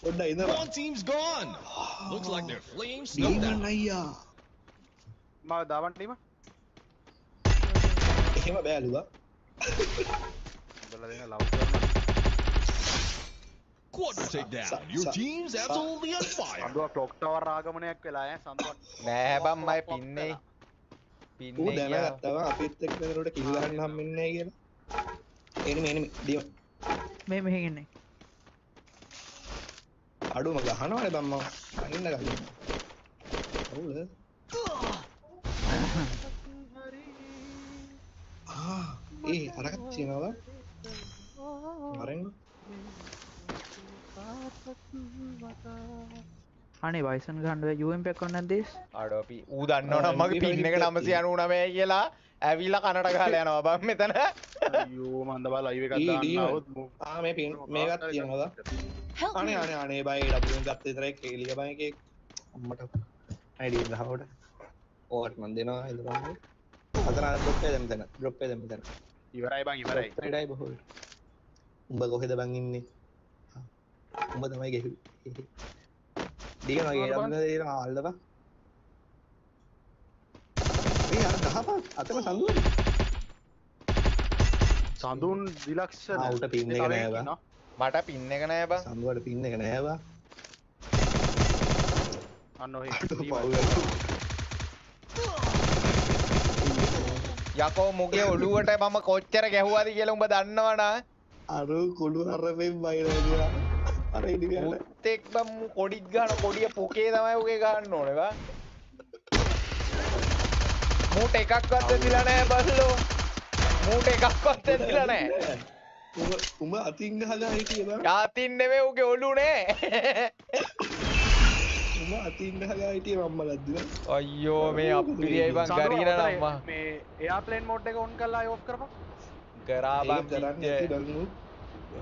One team's gone. Looks like they're fleeing snowdown. මම දාවන් ටීම එහෙම බෑලුවා උඹලා දෙන ලව් කරනවා Quadra takedown. Your team's absolutely on fire. සඳුවා ක්ලොක් ටවර් ආගමනයක් වෙලා සඳුවා නෑ බම් මයි පින්නේ ඌ පින්නේ දැනගත්තා අපිත් එක්ක යනකොට කිල් ගන්න හම්බෙන්නේ නැහැ කියලා එනිමි දීම මේ මෙහෙ ඉන්නේ අඩුම ගහනවනේ බම් මම අනින්න ගන්න ඔව්ද ඒ අරකට තියනවා මරෙන් අනේ වයිසන් ගන්න UMP එකක් කරන්න නැද්ද අඩෝපි ඌ දන්නවනම් මගේ පින් එක 999 කියලා ඇවිල්ලා කනට ගහලා යනවා බම් මෙතන අයියෝ මන්ද බා ලයිව් එකක් දාන්න આવොත් මේ පින් මේකත් තියනවා අනේ බයි ඩබ්ලිව් ගත්ත විතරයි කේලිය බයි එකේ අම්මට අයිඩි ගහවට ඕවට මන් දෙනවා හිතපන් අතන ඩ්‍රොප් එක දෙන්න ඩ්‍රොප් එක දෙන්න ඉවරයි බං ඉවරයි ඩයි බහුව උඹ කොහෙද බං ඉන්නේ උඹ තමයි ගෙහුවේ දිග මගේ ඩබ්ලිව් දෙන ආල්ලපන් ඒ අර ගහපන් අතන සඳුන් සඳුන් දිලක්ෂණ ආ උට පින් එක නෑ බං මට පින් එක නෑ බං සඳුවට පින් එක නෑ බං අන්න ඔහේ යකෝ මුගේ ඔළුවට මම කොච්චර ගැහුවාද කියලා උඹ දන්නවනා අර කුළු හරපෙන් බයිලා කියලා අර ඉදි ගන්න මුත්තෙක් බම් කොඩික් ගන්න කොඩිය පොකේ තමයි උගේ ගන්න ඕනේ බං මූට එකක්වත් දෙදිලා නෑ බල්ලෝ මූට එකක්වත් දෙදිලා නෑ උඹ අතින් ගහලා හිටියේ බං යාතින් නෙමෙයි උගේ ඔළුනේ උඹ අතින් ගහලා හිටියේ මම්මලද්ද අයියෝ මේ අප්පිරියයි බං ගරීන නම්මා මේ එයාප්ලේන් මෝඩ් එක ඔන් කරලා ආයි ඔෆ් කරපන් කරා බං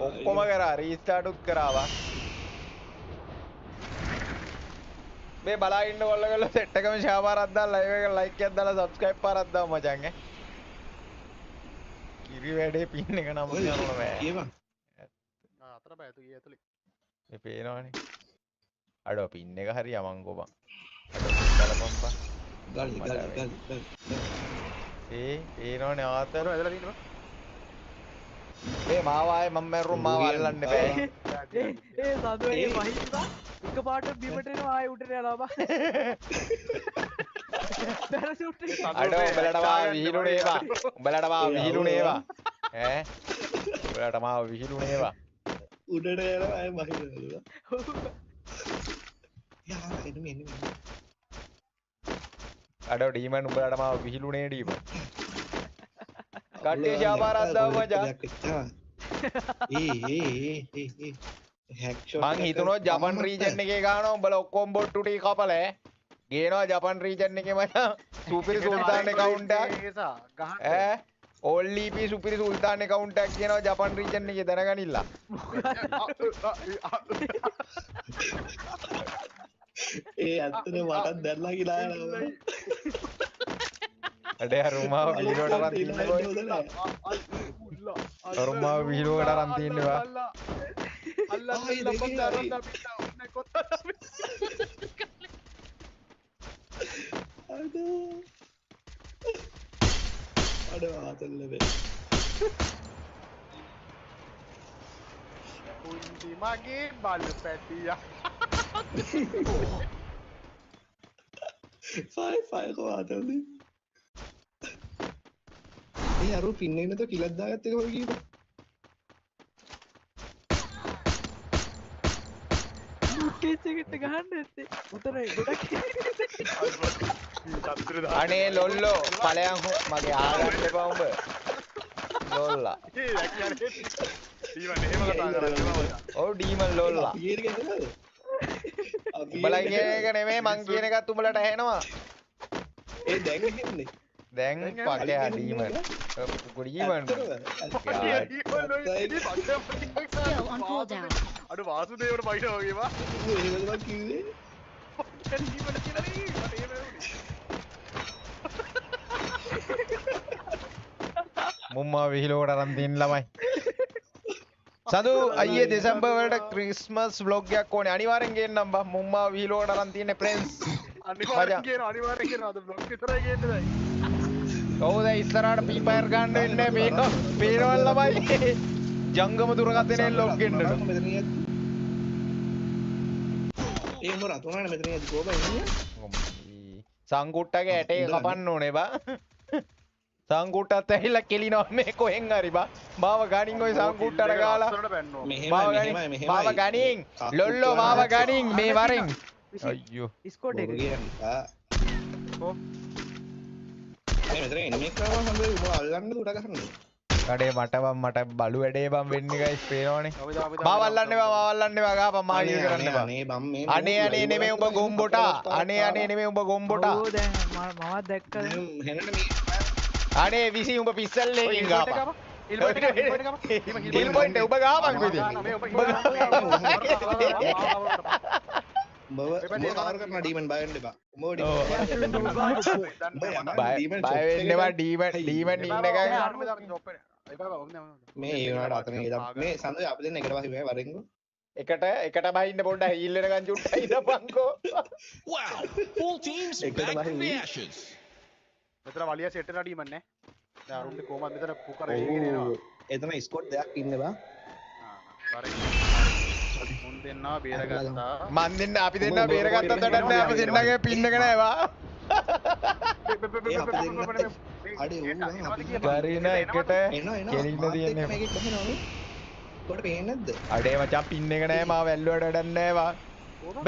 ඔක්කොම කරා රීස්ටාර්ට් උත් කරාවා මේ බලා ඉන්න කොල්ලගල සෙට් එකම ෂෙයා පාරක් දාලා ලයිව් එක ලයික් එකක් දාලා සබ්ස්ක්‍රයිබ් පාරක් දාමු මචං කිරි වැඩේ පින් එක නම් යනවා බෑ කියපන් අතර බෑ තු ගිය ඇතුලේ මේ පේනවනේ අඩෝ පින් එක හරි යමන්කෝ බං අඩෝ බලපම්පා ගල් පේනවනේ ආතර ඇදලා තියෙනවා ඒ මාව ආයේ මම මැරුම් මාව අල්ලන්න බෑ ඒ සඳුවේ වහින්දා එක පාට බිමට එනවා ආයෙ උඩට යනවා බා පැරෂූට් එක අඩෝ උඹලට මාව විහිළුනේ ඒවා උඹලට මාව විහිළුනේ ඒවා ඈ උඹලට මාව විහිළුනේ ඒවා උඩට යනවා අය මහිනවා යා එන්න අඩෝ ඩීමන් උඹලට මාව විහිළුනේ ඩීමන් කට්ටිය ෂාපාරක් දාමු මචං මං හිතුනෝ ජපන් රීජන් එකේ ගහනවා උඹලා ඔක්කොම බොට්ටු ටී කපලා ගේනවා ජපන් රීජන් එකේ මචං සුපිරි සුල්තාන් account එක ඈ ඕල්ලීපී සුපිරි සුල්තාන් account එකක් කියනවා ජපන් රීජන් එකේ දැනගනින්න ඒ ඇත්තට මටත් දැන්ලා කියලා යනවා අඩේ අරුමාව වීඩියෝට අරන් තින්නේ කොයි අරුමාව වීඩියෝට අරන් තින්නේ වා අල්ලා ලබන් දාරන් දාපිට උන්නේ කොතන අඩෝ ආතල්ල වේ උන්දි මගේ බල්ල පැටියා ෆයි කෝ ආතල්ලි ඒ අරු පින්නේ නැතෝ කිලක් දාගත්ත එක කොහේ ගියද කේස් එකට ගහන්න ඇත්තේ උතර ගොඩක් අනේ ලොල්ලෝ ඵලයන් මගේ ආගන්න එපා උඹ ලොල්ලා ඩීමන් එහෙම කතා කරන්නේ ඔව් ඩීමන් ලොල්ලා උඹලා කියන එක නෙමෙයි මං කියන එකත් උඹලට ඇහෙනවා ඒ දැන් එන්නේ දැන් පකයා demon demon Kill on cooldown. අඩ වාසුදේවට බයිනවා වගේ වා එහෙමද මං කිව්වේ ඩීමන් කියලා නේ මට එහෙම මුම්මා විහිළුවට අරන් තින්න ළමයි සඳු අයියේ දෙසැම්බර් වලට ක්‍රිස්මස් vlog එකක් ඕනේ. අනිවාර්යෙන් ගේන්නම් බා. මුම්මා වීලෝකට අරන් තියෙන්නේ ප්‍රෙන්ස්. අනිවාර්යෙන් කියනවා අද බ්ලොග් විතරයි ගේන්න දැන්. ඔව් දැන් ඉස්සරහට ෆ්‍රී ෆයර් ගන්න වෙන්නේ මේක. පේනවල් ළමයි. ජංගම දුරකථනයේ ලොග් වෙන්න. ඒ මොර අතුනානේ මෙතන යදි කොබ ඉන්නේ. සංකුට්ටගේ ඇටේ කපන්න ඕනේ බා. සංකුට්ටත් ඇහිලා කෙලිනවා මේ කොහෙන් හරි බා. මාව ගනින් ඔය සංකුට්ටට ගාලා. මාව ගනින්. ලොල්ලෝ මාව ගනින් මේ වරෙන්. අයියෝ. ස්කෝඩ් එක. ඔව්. මේ මෙතන එනිමි කරනවා හම්බෙයි උඹ අල්ලන්න උඩ ගහන්නේ. කඩේ මට බලු වැඩේ බම් වෙන්නේ ගයිස් පේනවනේ. මාව අල්ලන්න එපා ගහපන් මාව ඉවර කරන්න එපා. අනේ නෙමෙයි උඹ ගොම්බොටා. අනේ නෙමෙයි උඹ ගොම්බොටා. ඔව් දැන් මමත් දැක්කද. හෙනට මේ අනේ විසි උඹ පිස්සල්ලේකින් ගහපන්. ඉල් පොයින්ට් උඹ ගහපන් කොයිද? බව කවර කරන ඩීමන් බය වෙන්න එපා. උඹ බය වෙන්න එපා ඩීමන් ඉන්න එකයි. මේ ඒ වුණාට අතන මේ සඳ අපි දෙන්න එකට පස්සේ වරෙන්කෝ. එකට බහින්න පොඩ්ඩක් හීල් වෙනකන් චුට්ටක් ඉඳපන්කෝ. Wow! Full teams back from the ashes. මෙතන වලිය සෙට් වෙලා ඩීමන් නේ. දැන් අරුන්ගේ කොහමද මෙතන පුකර එගෙන එනවා. එතන ස්කොට් දෙයක් ඉන්න බා. මුන් දෙන්නා බේරගත්තා. මන් දෙන්න අපි දෙන්නා බේරගත්තත් වැඩක් නෑ අපි දෙන්නගේ පින් එක නෑ වා. ඒ අපි දෙන්න අඩේ ඌ අපි ගරින එකට එනවා කෙලින්න තියෙන්නේ. මේකෙත් බහිනවනේ. කොට පේන්නේ නැද්ද? අඩේ මචං පින් එක නෑ මාව වැල්ලුවට වැඩක් නෑ වා.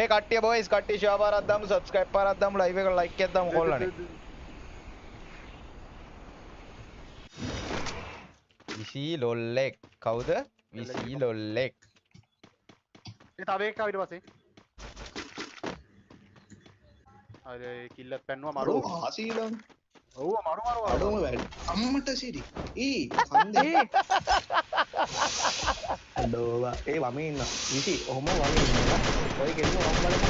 මේ කට්ටිය බොයිස් කට්ටිය ෂෙයා පාරක් දාමු සබ්ස්ක්‍රයිබ් පාරක් දාමු ලයිව් එක ලයික් එකක් දාමු කොල්ලනේ. විසි ලොල්ලෙක් කවුද? විසි ලොල්ලෙක්. ඒ තව එකක් ඊට පස්සේ. අර කිල්ලත් පැන්නුවා මරු. ආසීලම්. ඔව් මරු අඩෝම වැඩ. අම්මට සිරි. කන්දේ. අඩෝවා. ඒ වමේ ඉන්න. විසි ඔහොම වමේ ඉන්නවා. ඔය ගෙන්න වම් බලන්න.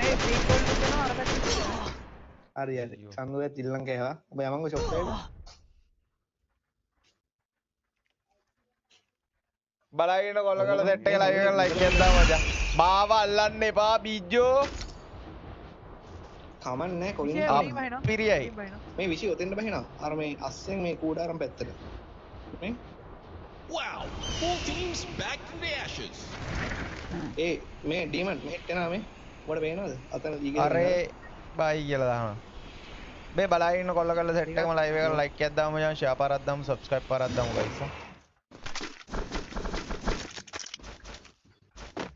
මේ සීක්වල් කරනවා අර පැත්තට. හරි හරි. සම්මුවේ තිල්ලන් කෑවා. ඔබ යමංගෝ ෂොප් එකට. බලයින කොල්ලකල සෙට් එක ලයිව් එක ලයික් එකක් දාමු මචං. මාව අල්ලන්න එපා බීජෝ. කමන්නේ කොලින් පිරියයි. මේ විසි ඔතෙන්ට බහිනවා. අර මේ අස්සෙන් මේ කූඩාරම් පැත්තට. මේ Wow! Full teams back from the ashes. ඒ මේ ඩීමන් මෙහෙට එනවා මේ. ඔබට පේනවද? අතන දීගෙන අරේ බයි කියලා දානවා. මේ බලයින කොල්ලකල සෙට් එකම ලයිව් එක ලයික් එකක් දාමු මචං ෂෙයා පාරක් දාමු සබ්ස්ක්‍රයිබ් පාරක් දාමු ගයිස්.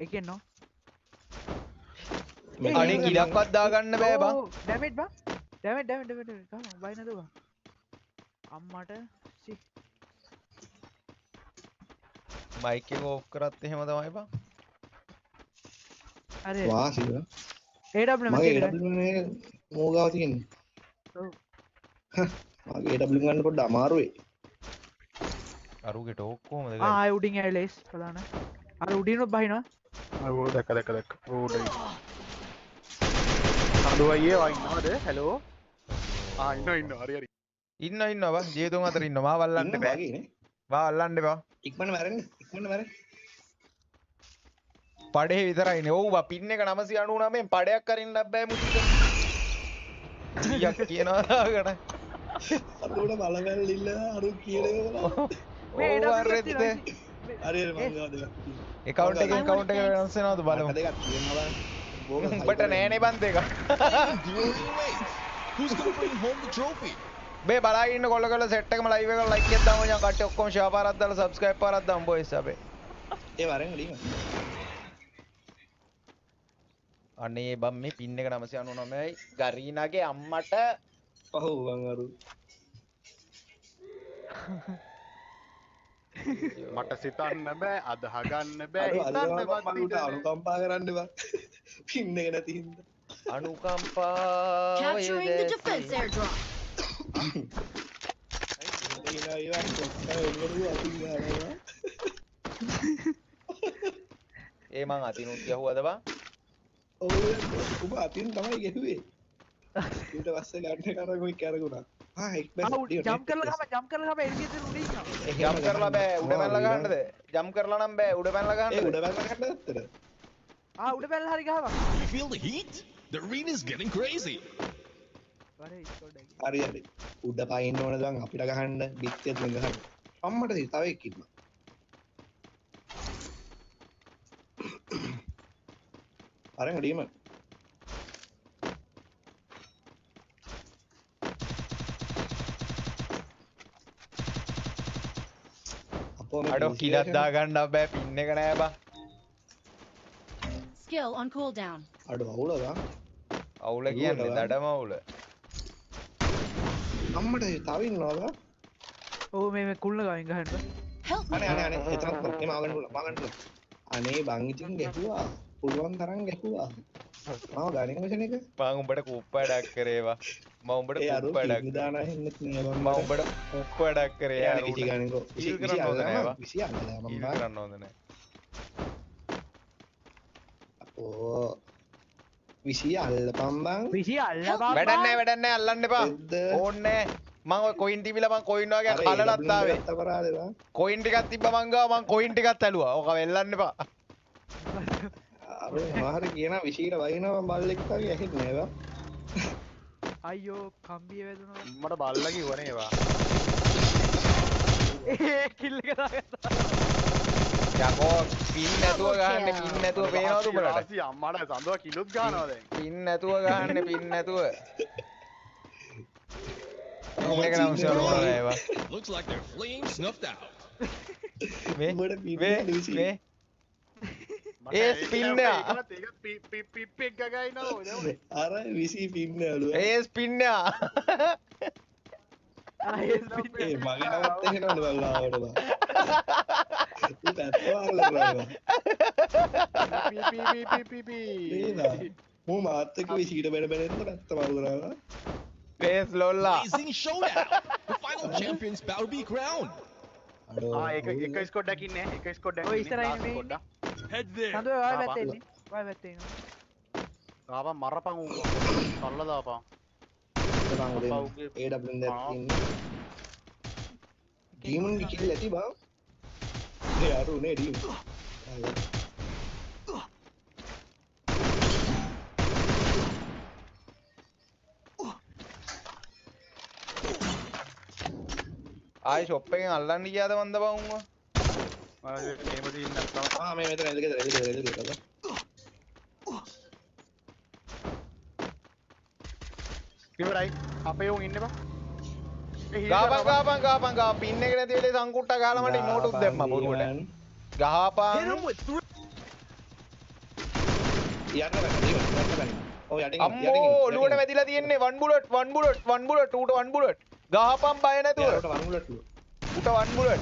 එකෙන්නෝ අනේ කිලක්වත් දාගන්න බෑ බං. ඩැමේජ් බං. ඩැමේජ් කම බයි නේද බං. අම්මට සි මයික් එක ඕෆ් කරත් එහෙම තමයි බං. හරි වා සිවා. AW මගේ AW නේ මෝගාව තියෙන්නේ. ඔව්. මගේ AW ගන්න පොඩ්ඩ අමාරුයි. අරුගේ ටෝක් කොහමද ගන්නේ? ආ උඩින් ඇවිල්ලා ඉස් බලන්න. අර උඩිනුත් බහිනවා. ඔව් දැක්ක ඕඩයි. සඳු අයියේ වා ඉන්නවද? හෙලෝ. ඉන්න හරි. ඉන්න බා. ජීතුන් අතර ඉන්න. මාව අල්ලන්න බෑ. වගේ නේ. මාව අල්ලන්න එපා. ඉක්මන මැරෙන්න. පඩේ විතරයිනේ. ඔව් බා පින් එක 999න් පඩයක් අරින්නත් බෑ මුතික. යක් කියනවා දාගෙන. අරුණ බලවැල් ඉල්ල අරු කියනවා. මේ AW හරි මම ගාව දෙකක්. account එකෙන් account එක වෙනස් වෙනවද බලමු. දෙකක් තියෙනවා. උඹට නෑනේ බන් දෙක. Who's gonna bring home the trophy? මේ බලයි ඉන්න කොල්ලකල සෙට් එකම ලයිව් එක ලයික් එකක් දාමු මචං කට්ටිය ඔක්කොම ෂෙයා පාරක් දාලා සබ්ස්ක්‍රයිබ් පාරක් දාමු බොයිස් අපේ. ඒ වරෙන් ඩීමන්. අනේ බම් මේ පින් එක 999යි ගරීනාගේ අම්මට පහු වංගරු. මට සිතන්න බෑ අදහ ගන්න බෑ හිතන්න අනුකම්පා කරන්න බා. පින් එක නැති හින්දා. අනුකම්පා Capturing the defense airdrop. ඒ මං අතිනුත් යහුවද බා? ඔව් ඔබ අතින් තමයි ගැහුවේ. ඊට පස්සේ ගන්න කරගොයි කරගුණා. ජම් කරලා ගම එළියට උඩ ඉන්නවා. ජම් කරලා බෑ උඩ පැනලා ගහන්නද? ජම් කරලා නම් බෑ උඩ පැනලා ගහන්නද? උඩ පැනලා ගහන්නද ඇත්තට? උඩ පැනලා හරි ගහපන්. You feel the heat? The arena's getting crazy. වරේ ඉස්කෝඩ් එකේ. හරි හරි. උඩ පයින්න ඕන දන් අපිට ගහන්න බිත්තියත් මෙන් ගහන්න. අම්මට තව එක්ක ඉන්නවා. අරන් ඩීමන්. අඩෝ කිලක් දාගන්න බෑ පින් එක නෑ බා. Skill on cooldown. අඩෝ අවුලද? අවුල කියන්නේ දඩම අවුල. අම්මට තව ඉන්නවද? ඔව් මේ කුල්ල ගමින් ගහන්න. Help me. අනේ එතන මේ මාගන්න අනේ බං ඉතින් ගැහුවා. පුළුවන් තරම් ගැහුවා. මාව ගානික මචන් එක. මම උඹට කුප්පඩක් කරේවා. මම උඹට කුප්පඩක් දාන හෙන්නෙත් නෑ මම උඹට කුප්පඩක් කරේ යාර කිසි ගානිකෝ. ඉල් කරන්න හොඳ නෑ වා. 20 අල්ලලා ඉල් මම. කරන්න හොඳ නෑ. ඕ 20 අල්ලපන් බං. 20 අල්ලපන්. වැඩක් නෑ අල්ලන්න එපා. ඕන්නේ මම ඔය කොයින් ටිවිලා මම කොයින් වගේ කලලත් ආවේ. කොයින් ටිකක් තිබ්බ මං ගාව මං කොයින් ටිකක් ඇලුවා. ඕක වෙල්ලන්න එපා. අර මාහර කියන 20ට වයින්නවා බල්ලෙක් වගේ ඇහෙන්නේ නේද? අයියෝ කම්බිය වැදුනා. මට බල්ලා කිව්වනේ ඒවා. කිල් එක දාගත්තා. යකෝ පින් නැතුව ගහන්න පින් නැතුව පේනවද උඹලට? රාසි අම්මට සඳුවා කිලොත් ගන්නවා දැන්. පින් නැතුව ගහන්න පින් නැතුව. මේක නම් සරෝන නේවා. Looks like their flames snuffed out. මේ උඹට පින් මේ ලූසි. මේ ඒ ස්පින් එක. ඒක පිප් එක ගගයිනෝ නේද? අර 20 පින් නෑලු. ඒ ස්පින් එක. ඒ මගේ නමත් එහෙනවලු බල්ලාවට බා. ඒක ඇත්තවල කරනවා. නේද? මෝ මාත් එක්ක 20ට බැල බැල ඉන්න නැත්තම වරුදනවා. Pace ලොල්ලා. Amazing showdown. The final champions bout to be crowned. එක ස්කොඩ් එකක් ඉන්නේ. එක ස්කොඩ් එකක් ඔය ඉස්සරහින් මේ ඉන්නේ. Head there. සඳුවේ ඔය පැත්තේ ඉන්නේ. ඔය පැත්තේ ඉන්නවා. ආපන් මරපන් උන්. කල්ලා දාපන්. AWM දැක් ඉන්නේ. ඩීමන් කිල් ඇති බං. ඒ අර උනේ ඩීමන්. ආයි ෂොප් එකෙන් අල්ලන්න ගියාද මන්ද බං උන්ව? මේම තියෙන නැත්නම් මේ මෙතන එල්ලගෙන ඉවරයි. අපේ උන් ඉන්නේ බං. ගාපන් පින් එක නැති වෙලේ සංකුට්ට ගහලා මට ඉමෝට් උත් දැම්මා බොරුවට. ගහපන්. අම්මෝ ඔලුවට වැදිලා තියෙන්නේ one bullet ඌට one bullet ගහපන් බය නැතුව ඌට one bullet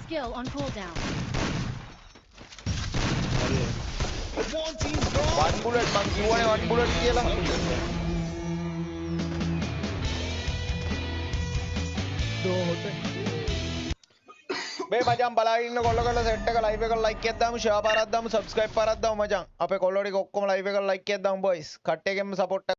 Skill on cooldown. One team's gone. one bullet මං කිව්වනේ one bullet කියලා මේ මචං බලාගෙන ඉන්න කොල්ල කරලා සෙට් එක ලයිව් එක ලයික් එකක් දාමු ෂෙයා පාරක් දාමු සබ්ස්ක්‍රයිබ් පාරක් දාමු මචං අපේ කොල්ලෝ ටික ඔක්කොම ලයිව් එක ලයික් එකක් දාමු බොයිස් කට්ටියගෙන්ම සපෝට්